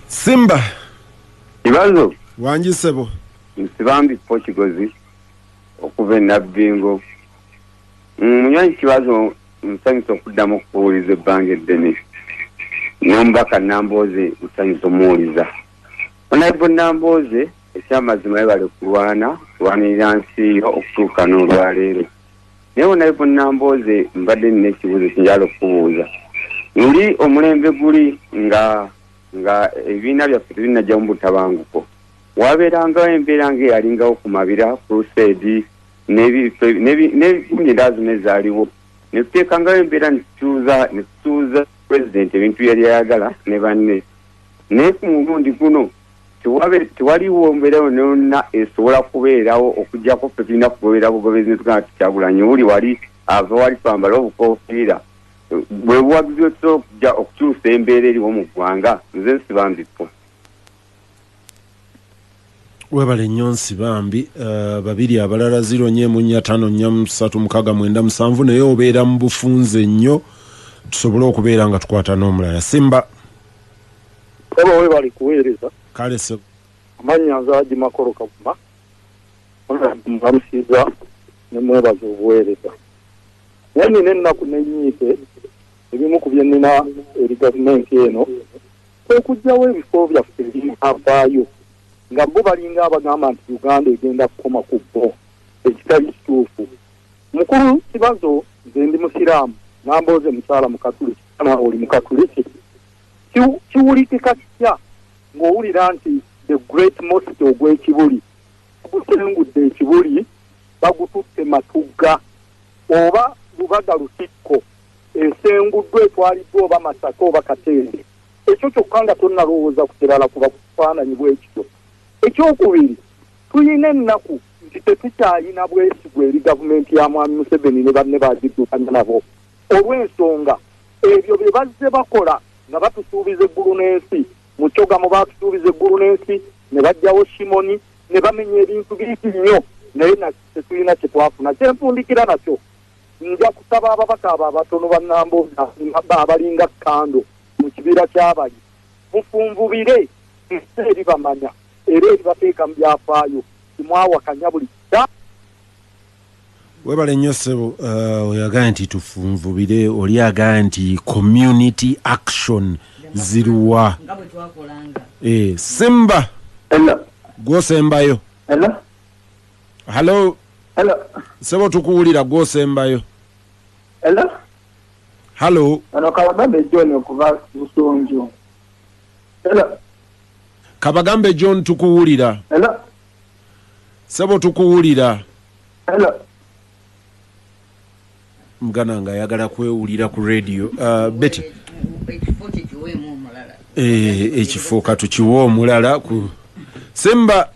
Simba Ibazo wanjisebo Nsibambi Portugal okuva Nabbingo munywanyi kibazo nsanyusa okuddamu okuwuliza ebbanga eddene nombaka Namboze nsanyusa omuwuliza onaibo Namboze ekyamazima yebale kulwanirira nsi okutuuka n'olwaleero naye onaibo Namboze mbadde nina ekibuuzo kinjala okubuuza nuli omulembe guli nga ebibiina byaffe tebinajja mu butabanguko wabeerangawo embeera ng'eyalingawo ku mabira crusade n'ebikundi ndazo nezaaliwo netuteekangawo embeera netutuuza president ebintu yali ayagala ne banne naye ku mulundi guno tewaliwo mbeera yonna esobola kubeerawo okuggyako ffe tulina kugoberera bugobezi netugamba tukyagulanyi wuli wali ava wali twambala obukofiira bwe buwagizi wetusobola okujja okukyusa embeera eriwo mu ggwanga nze Nsibambipo. webale nnyo Nsibambi babiri abalala 0-4-5-4-3-6-7 naye obeera mu bufunze nnyo tusobole okubeera nga tukwata n'omulala. Simba oba webali kuweereza kale se amanya nzaaji makoro kabuma mbamusiza ne mwebaza obuweereza naye nina ennaku nenyiike ebimu ku bye nina eri gavumenti eno okugyawo ebifo byaffe ebinavaayo nga bo balinga abagamba nti Uganda egenda kukoma ku bo ekitali kituufu. Mukulu kibazo nze ndi musiraamu Namboze mukyala mukatuliki kana oli mukatuliki kiwulikika kitya ng'owulira nti the great mosque ogw'ekibuli gusengudde ekibuli bagututte Matugga oba Lubaga Lutikko esenguddwa etwaliddwa oba Masaka oba Katende ekyo kyokka nga tonnalowooza ku kirala kuba kufaananyi bwekityo. Ekyokubiri tuyina ennaku nti tetukyayina bwesigwa eri gavumenti ya Mwami Museveni ne banne bagiddukanya nabo olw'ensonga ebyo bye bazze bakola nga batusuubiza eggulu n'ensi mu Kyogamo baatusuubiza eggulu n'ensi ne bajjawo Shimoni ne bamenya ebintu bingi nnyo naye tetulina kye twafuna. Kyenfundikira nakyo nja kusaba ababaka abo abatono ba Namboze abalinga Kando mu kibira ky'Abayi mufunvubire eri bamanya era eri bateeka mu byafaayo timwawakanya buli kita. webale nnyo ssebo oyagala nti tufunvubire oli agala nti community action ziruwa nga bwe twakolanga. Simba gwosembayo hello sebo tukuwulira gwosembayo hello ano Kabagambe John okuva Busonjo. Kabagambe John tukuwulira sebo tukuwulira mugana nga ayagala kwewulira ku radio. Betty ekifo katukiwe omulala ku Simba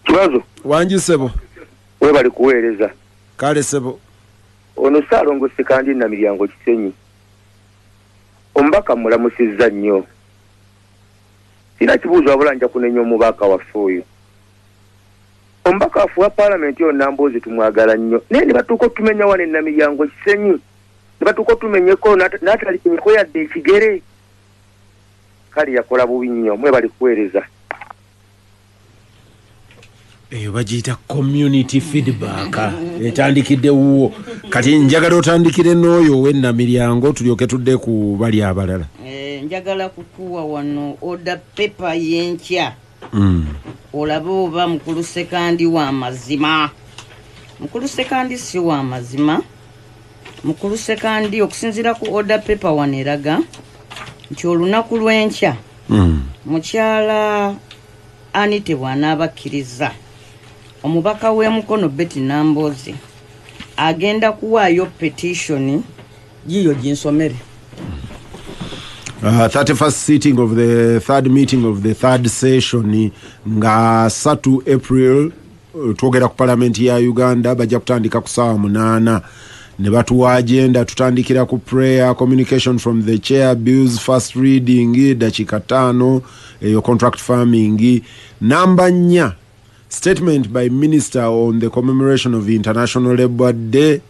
kibazo wanji sebo webali kuweereza kale sebo ono Ssaalongosi kandi na Miryango Kisenyi omubaka mulamusizza nnyo sina kibuuzo wabula nja kunenya omubaka waffe oyo omubaka waffe wa paalamenti yo Namboze tumwagala nnyo naye ne batuuka otumenya wane na Miryango Kisenyi ne batuuka otumenyeko n'atali kinyeko yadde ekigere kale yakola bubi nnyo mwebali kuweereza. eyo bagiyita community feedback etandikidde wuwo kati njagala otandikire n'oyo owenna Miryango tulyoke tudde ku bali abalala. Njagala kukuwa wano order paper y'enkya olabe oba mukulu sekandi wa mazima. Mukulu sekandi si wa mazima. Mukulu sekandi okusinziira ku order paper wano eraga nti olunaku lw'enkya mukyala Anite bw'anaabakkiriza omubaka w'emukono Betty Namboze agenda kuwaayo petition giyo ginsomere. 31st sitting of the third meeting of the third session nga 3 April twogera ku parliament ya Uganda bajja kutandika ku ssaawa 8 ne batuwa agenda tutandikira ku prayer, communication from the chair, bills first reading dakika 5 eyo contract farming. Number 4 statement by minister on the commemoration of International Labour Day,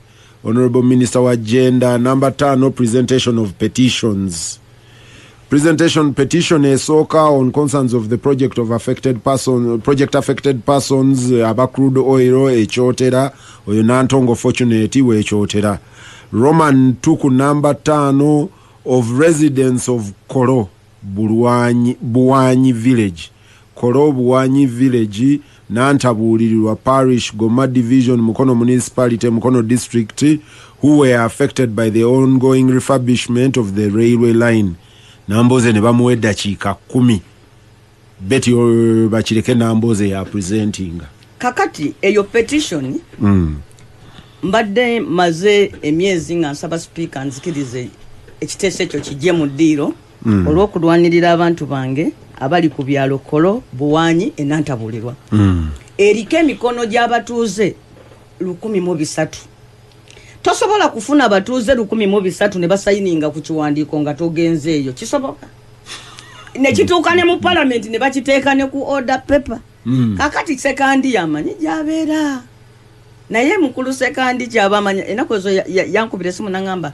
Honorable Minister wa Agenda. Number 5 presentation of petitions. Petition esoka on concerns of the project affected persons aba crude oil echotera oyo Nantongo Fortunate we echotera. Roman tuku number 5 of residents of Koro Buwanyi village. Koro Buwanyi village Nantabulirirwa parish Goma division Mukono municipality Mukono district who were affected by the ongoing refurbishment of the railway line. Namboze ne bamuwedda chika 10 beti bachireke Namboze ya presenting kakati eyo petition mbadde maze emyezi nga nsaba speaker nzikirize ekiteeso ekyo kijje mu ddiiro olw'okulwanirira abantu bange abali ku byalo Kolo Buwanyi enantabulirwa eriko emikono gy'abatuuze 1,300. Tosobola kufuna abatuuze 1,300 ne basayininga ku kiwandiiko nga togenze eyo kisoboka ne kituuka ne mu parliament ne bakiteeka ne ku order paper. Kakati sekandi yamanyi gy'abeera naye mukulu sekandi kyabamanya enako ezo yankubira simu nangamba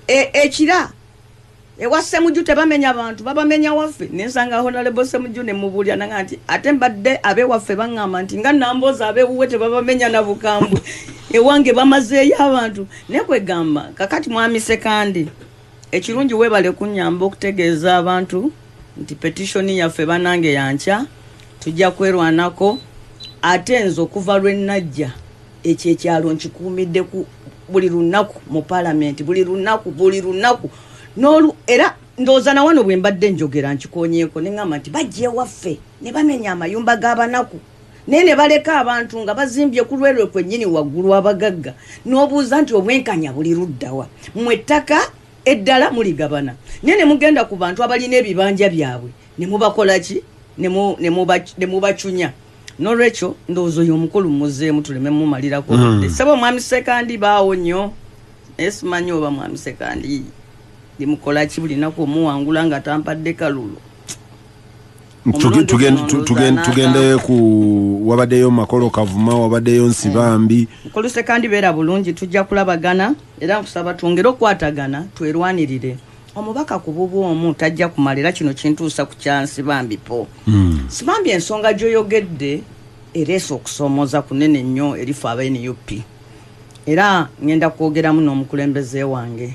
ekira ewa Ssemujju tebamenya abantu babamenya waffe nensanga Honorable Ssemujju ne mubulya nanga nti ate mbadde abe waffe bangamba nti nga Namboze abe uwe tebabamenya na bukambwe ewange bamazeeyo abantu nekwegamba kakati mwami sekandi ekirungi webale kunyamba okutegeeza abantu nti petition yaffe banange yankya tujja kwerwanako ate nzo okuva lwennajja ekyo ekyalo nkikuumidde ku buli lunaku mu parliament buli lunaku n'olu era ndooza na wano bwe mbadde njogera nkikonyeeko ne ngamba nti bajje waffe ne bamenya amayumba g'abanaku ne baleka abantu nga bazimbye ku lwelwe kwennyini waggulu abagagga n'obuuza nti obwenkanya buli luddawa mmwe ettaka eddala muligabana ne mugenda ku bantu abalina ebibanja byabwe ne mubakola ki ne mubacunya n'olwekyo ndowooza oyo omukulu muzeemu tuleme mumalirako sebo mwami sekandi baawo nnyo esimanyi oba mwami sekandi limukola ki bulinaku omuwangula nga tampadde kalulu. Tugende ku wabaddeyo Makolo Kavuma wabaddeyo Nsibambi mukulu sekandi beera bulungi tujja kulabagana era nkusaba twongere okwatagana twerwanirire omubaka ku bubu omu tajja kumalira kino kintuusa ku Nsibambi po Nsibambi ensonga gy'oyogedde ereesa okusoomoza kunene nnyo erifu aba NUP era ngenda kwogeramu n'omukulembeze wange.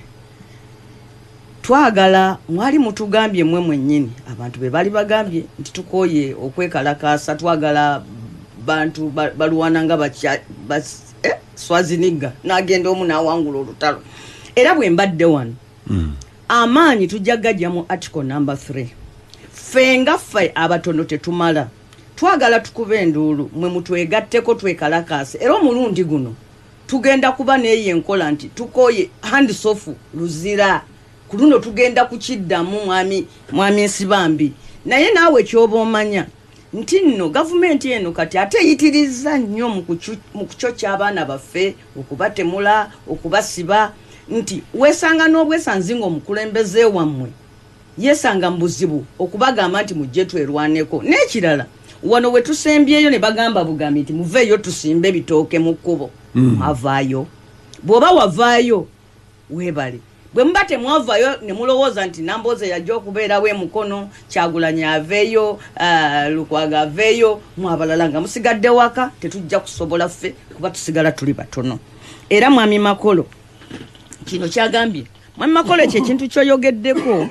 Twagala mwali mutugambye mmwe mwennyini abantu be bali bagambye nti tukoye okwekalakaasa twagala bantu baluwana nga Swaziniga n'agenda omu n'awangula olutalo era bwe mbadde wano amaanyi tujja gajja mu article number 3 fenga ffe abatono tetumala twagala tukube enduulu mwe mutwegatteko twekalakaase era omulundi guno tugenda kuba neeyo enkola nti tukoye hands off luzira kuluno tugenda kukiddamu mwami Nsibambi naye naawe kyoba omanya nti nno gavumenti eno kati ate eyitiriza nnyo mu kucocya abaana baffe okubatemula okubasiba nti weesanga n'obwesanzi ng'omukulembeze wammwe yeesanga mu buzibu okubagamba nti mujje twerwaneko n'ekirala wano we tusembyeyo ne bagamba bugambi nti muveeyo tusimbe ebitooke mu kkubo mwavaayo bw'oba wavaayo weebale bwe mbate mwavayo ne mulowooza nti Namboze yajja okubeerawo emukono Kyagulanyi aveeyo Lukwago aveeyo mwabalala nga musigadde waka tetujja kusobola ffe kuba tusigala tuli batono era mwami Makolo kino kyagambye mwami Makolo ekyo ekintu kyoyogeddeko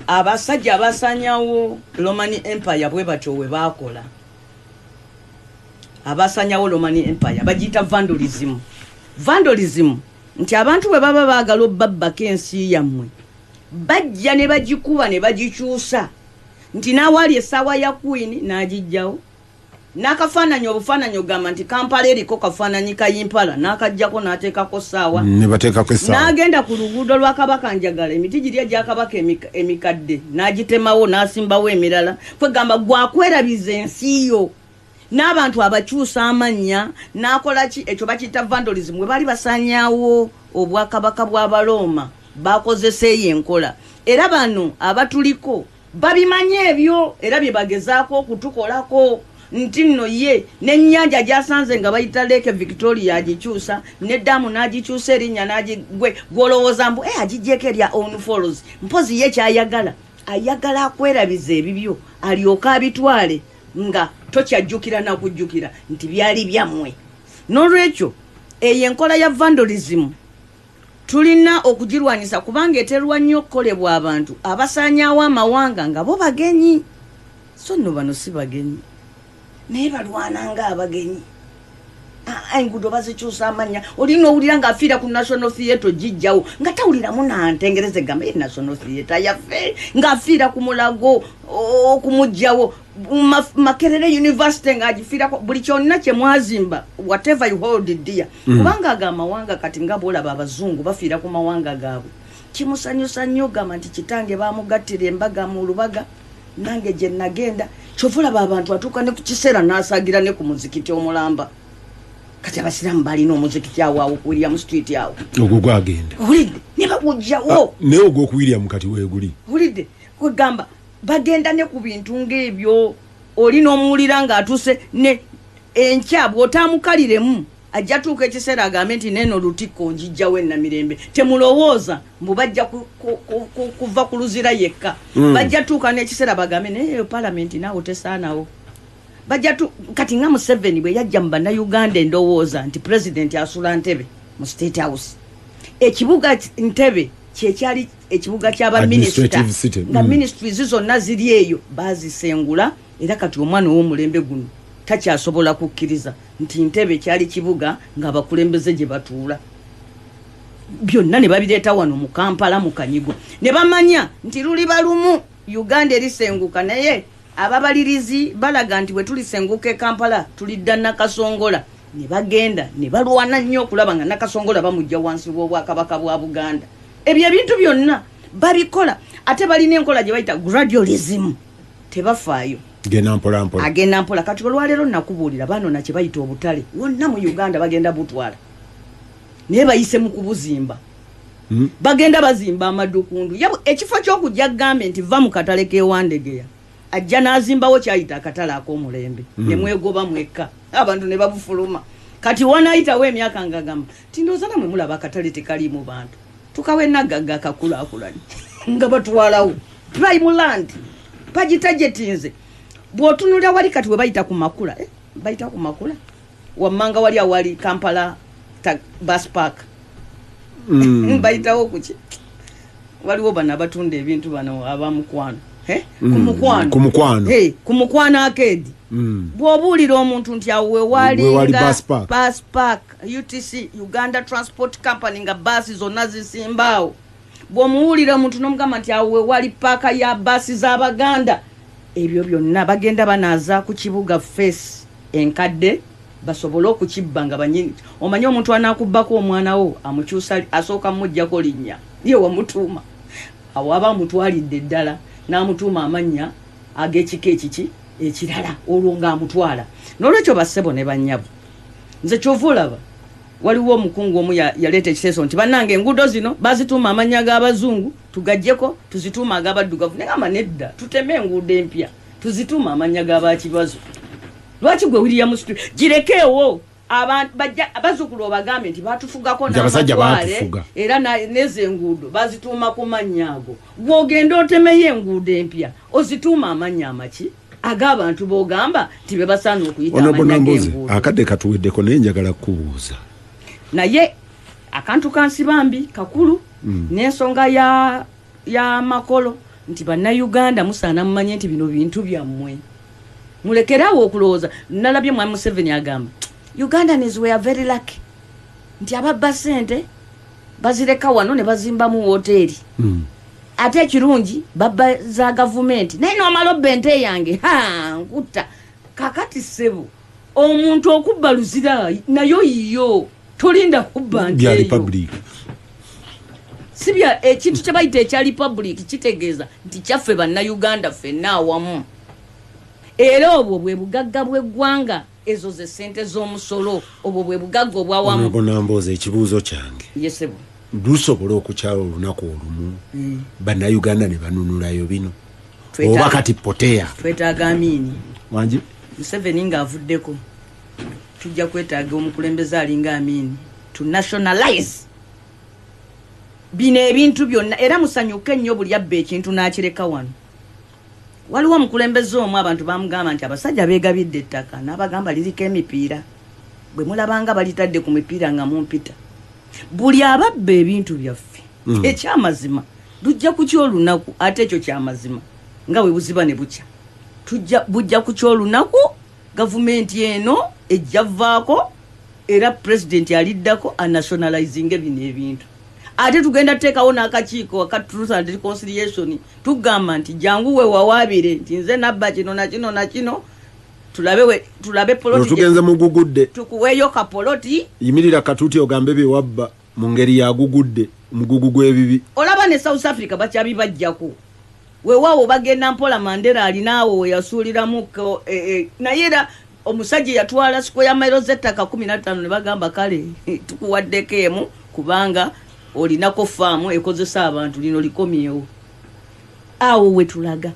abasajja abasanyawo Roman Empire bwe batyo we baakola abasanyawo Roman Empire bagiyita vandalism nti abantu bwe baba baagala obbabbako ensi yammwe bajja ne bagikuba ne bagikyusa nti n'awaali essaawa ya Queen n'agijjawo n'akafaananyi obufaananyi ogamba nti Kampala eriko kafaananyi kayimpala n'akajjako n'ateekako ssaawa ne bateekako essaawa n'agenda ku luguudo lwa Kabaka Njagala emiti giri egya Kabaka emikadde n'agitemawo n'asimbawo emirala kwegamba gwakwerabiza ensi yo n'abantu abakyusa amannya n'akola ki ekyo bakiyita vandalism bwe baali basaanyaawo obwakabaka bw'Abaroma bakozeseeyo enkola era bano abatuliko babimanye ebyo era bye bagezaako okutukolako nti nno ye n'ennyanja gyasanze nga bayita Lake Victoria agikyusa n'eddamu n'agikyusa erinnya n'agigwe gwolowooza mbu agiggyeko erya Own Falls mpozi ye kyayagala ayagala akwerabiza ebibyo alyoka abitwale nga tokyajjukira nakujjukira nti byali byammwe n'olwekyo eyo enkola ya vandalism tulina okugirwanyisa kubanga eterwa nnyo okukolebwa abantu abasaanyaawo amawanga nga bo bagenyi so nno bano si bagenyi naye balwana nga abagenyi enguudo bazikyusa amannya olina owulira ng'afiira ku National Theatre gijjawo nga tawuliramu nantengereza egamba National Theatre yaffe ng'afiira ku Mulago okumugjawo Makerere University ng'agifiirako buli kyonna kye mwazimba whatever you hold dear kubanga agamawanga kati nga bwolaba abazungu bafiira ku mawanga gaabwe kimusanyusa nnyo gamba nti kitange baamugattira embaga mu Lubaga nange gye nagenda kyovulaba abantu atuuka ne ku kiseera n'asagira ne ku muzikiti omulamba kati abasiramu balina omuzikiti awo ku William Street awo ogwo gwagenda wulidde ne bagujjawo naye ogwo ku William kati weeguli wulidde kwegamba bagenda ne ku bintu ng'ebyo oli n'omuwulira ng'atuuse ne enkya bw'otaamukaliremu ajja tuuka ekiseera agambe nti neno lutikko njijjawo ennamirembe temulowooza mbu bajja kuva ku luzira yekka bajja tuuka n'ekiseera bagambe naye palamenti naawe tesaanawo bajja kati nga Museveni bwe yajja mu bannayuganda endowooza nti pulezidenti asula Ntebe mu State House ekibuga Ntebe kyekyali ekibuga ky'abaminisita nga ministries zonna ziri eyo baazisengula era kati omwana ow'omulembe guno takyasobola kukkiriza nti Ntebe kyali kibuga ng'abakulembeze gye batuula byonna ne babireeta wano mu Kampala mu Kanyigo ne bamanya nti luliba lumu Uganda erisenguka naye ababalirizi balaga nti bwe tulisenguka e Kampala tulidda Nakasongola ne bagenda ne balwana nnyo okulaba nga Nakasongola bamujja wansi w'obwakabaka bwa Buganda ebyo ebintu byonna babikola ate balina enkola gye bayita gradualism tebafaayo agenda mpola kati olwaleero nakubuulira baanona kye bayita obutale wonna mu Uganda bagenda butwala naye bayise mu kubuzimba bagenda bazimba amadukundu ekifo ky'okujja gambe nti va mu katale k'ewandegeya ajja n'azimbawo kyayita akatale ak'omulembe ne mwegoba mwekka abantu ne babufuluma kati wanaayitawo emyaka nga gamba tindooza namwe mulaba akatale tekaliimu bantu tukawe nagagga akakulaakulanye nga batwalawo prime land pagitajetinze bw'otunulira wali kati we bayita ku makula bayita ku makula wammanga wali awali Kampala bus park bayitawo kuki waliwo bano abatunda ebintu bano abamukwano ku mukwano akeedi bw'obuulira omuntu nti awo wewali bus park UTC Uganda Transport Company nga baasi zonna zisimbaawo bw'omuwulira omuntu n'omugamba nti awo wewali paaka ya baasi z'Abaganda ebyo byonna bagenda banaaza ku kibuga face enkadde basobole okukibba nga banyini omanyi omuntu anaakubbako omwana wo amukyusa asooka mujjako linnya ye wamutuuma awo aba amutwalidde ddala n'amutuuma amannya ag'ekika ekiki ekirala olwo ng'amutwala n'olwekyo bassebo ne bannyabo nze kyova olaba waliwo omukungu omu yaleeta ekiteeso nti bannange enguudo zino bazituuma amannya g'abazungu tugajjeko tuzituuma ag'abaddugavu negamba nedda tuteme enguudo empya tuzituuma amannya g'abakibazo lwaki gwe William Street girekeewo abazzukulu obagambe nti batufugako n'amatwale era nezo enguudo bazituuma ku mannya ago gw'ogenda otemeyo enguudo empya ozituuma amannya amaki ag'abantu b'ogamba nti be basaana okuyita amannya g'enguudo akadde katuweddeko naye njagala kubuuza naye akantu kansibambi kakulu n'ensonga ya makolo nti bannayuganda musaana mumanye nti bino bintu byammwe mulekerawo okulowooza nalabye mwami Museveni agamba Ugandans were very lucky nti ababba ssente bazireka wano ne bazimbamu woteeri ate ekirungi babba za gavumenti naye n'omala obba ente yange nkutta kakati sebo omuntu okubba luzira nayo yiyo tolinda kubba bya republic sibya ekintu kye bayita ekya republic kitegeeza nti kyaffe bannayuganda ffenna awamu era obwo bwe bugagga bw'eggwanga ezo ze ssente z'omusolo obwo bwe bugagga obwawamu bonamboza ekibuuzo kyange yesebo lusobola okukyala olunaku olumu bannayuganda ne banunulayo bino oba kati poteya twetaaga Amini wangi Museveni ng'avuddeko tujja kwetaaga omukulembeze alinga Amini to nationalize bino ebintu byonna era musanyuke nnyo buli abba ekintu n'akireka wano waliwo omukulembeze omu abantu bamugamba nti abasajja beegabidde ettaka n'abagamba liriko emipiira bwe mulabanga balitadde ku mipiira nga mumpita buli ababba ebintu byaffe ekyamazima tujja ku kyolunaku ate ekyo kyamazima nga we buziba ne bukya bujja ku kyolunaku gavumenti eno ejja vaako era pulezidenti aliddako anationalizing bino ebintu ate tugenda teekawo n'akakiiko aka Truth and Reconciliation tugamba nti jangu we wawaabire nti nze nabba kino na kino na kino tulabe poloti tugenze mugugudde tukuweeyo kapoloti yimirira katuuti ogambe bye wabba mu ngeri yagugudde mugugu gw'ebibi olaba ne South Africa bakyabibajjako weewaawo bagenda mpola Mandela alinaawo we yasuuliramuko naye era omusajja yatwala square mile z'ettaka 15 ne bagamba kale tukuwaddeko emu kubanga olinako faamu ekozesa abantu lino likomyewo awo we tulaga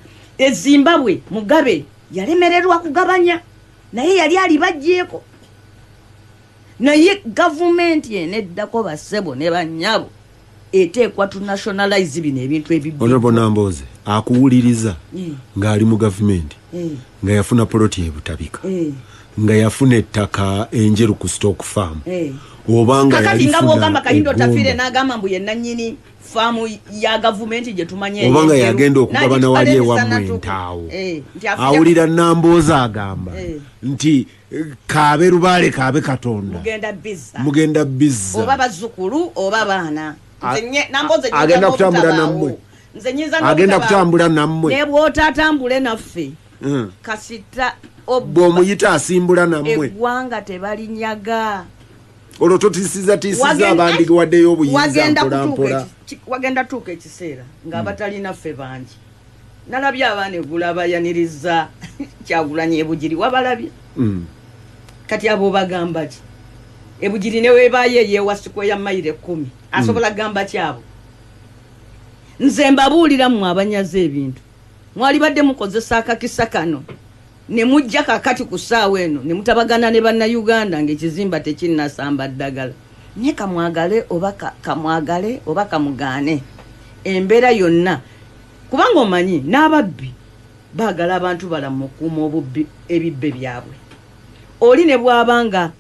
Zimbabwe Mugabe yalemererwa kugabanya naye yali alibajjeeko naye gavumenti eneddako basebo ne banyabo eteekwa tu nationalize bino ebintu ebibbi Honorable Namboze akuwuliriza ng'ali mu gavumenti nga yafuna poloti ebutabika nga yafuna ettaka enjeru ku stock farm obanga kakati nga bwogamba Kayindo Tafire n'agamba mbu yenna nnyini faamu ya gavumenti gye tumanye obanga yagenda okugabana wali ewammwe entaawo awulira Namboze agamba nti kaabe Lubaale kaabe Katonda mugenda bizza oba bazzukulu oba baana agenda kutambula nammwe agenda kutambula nammwe ne bw'otatambule naffe kasita bw'omuyita asimbula nammwe eggwanga tebalinyaga olwo totisiza abandi waddeyo obuyinza mpolampola wagenda tuuka ekiseera ng'abatalina ffe bangi nalabye abaana eggula abayaniriza Kyagulanyi ebugiri wabalabye kati abo bagamba ki ebugiri neweebaayo eyeewasikwe ya mayiro 10 asobola gamba kyabo nze mbabuulira mmwe abanyaza ebintu mwali badde mukozesa akakisa kano ne mujja kakati ku ssaawa eno ne mutabagana ne bannayuganda ng'ekizimba tekinnasamba ddagala naye kamwagale oba kamugaane embeera yonna kubanga omanyi n'ababbi baagala abantu balamu okuuma ebibbe byabwe oli ne bw'abanga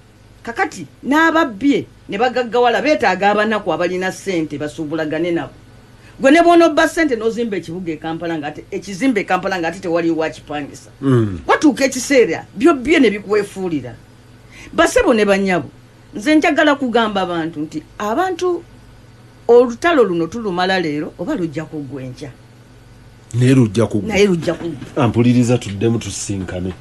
kakati n'ababbye ne bagaggawala beetaaga abanaku abalina ssente basuubulagane nabo gwe ne bw'onobba ssente n'ozimba ekibuga ekizimba e Kampala ng'ate tewali wakipangisa watuuka ekiseera byobbye ne bikwefuulira basebo ne bannyabo nze njagala kugamba abantu nti abantu olutalo luno tulumala leero oba lujja kuggwa enkya naye lujja kuggwa naye lujja kuggwa ampuliriza tuddemu tusinkane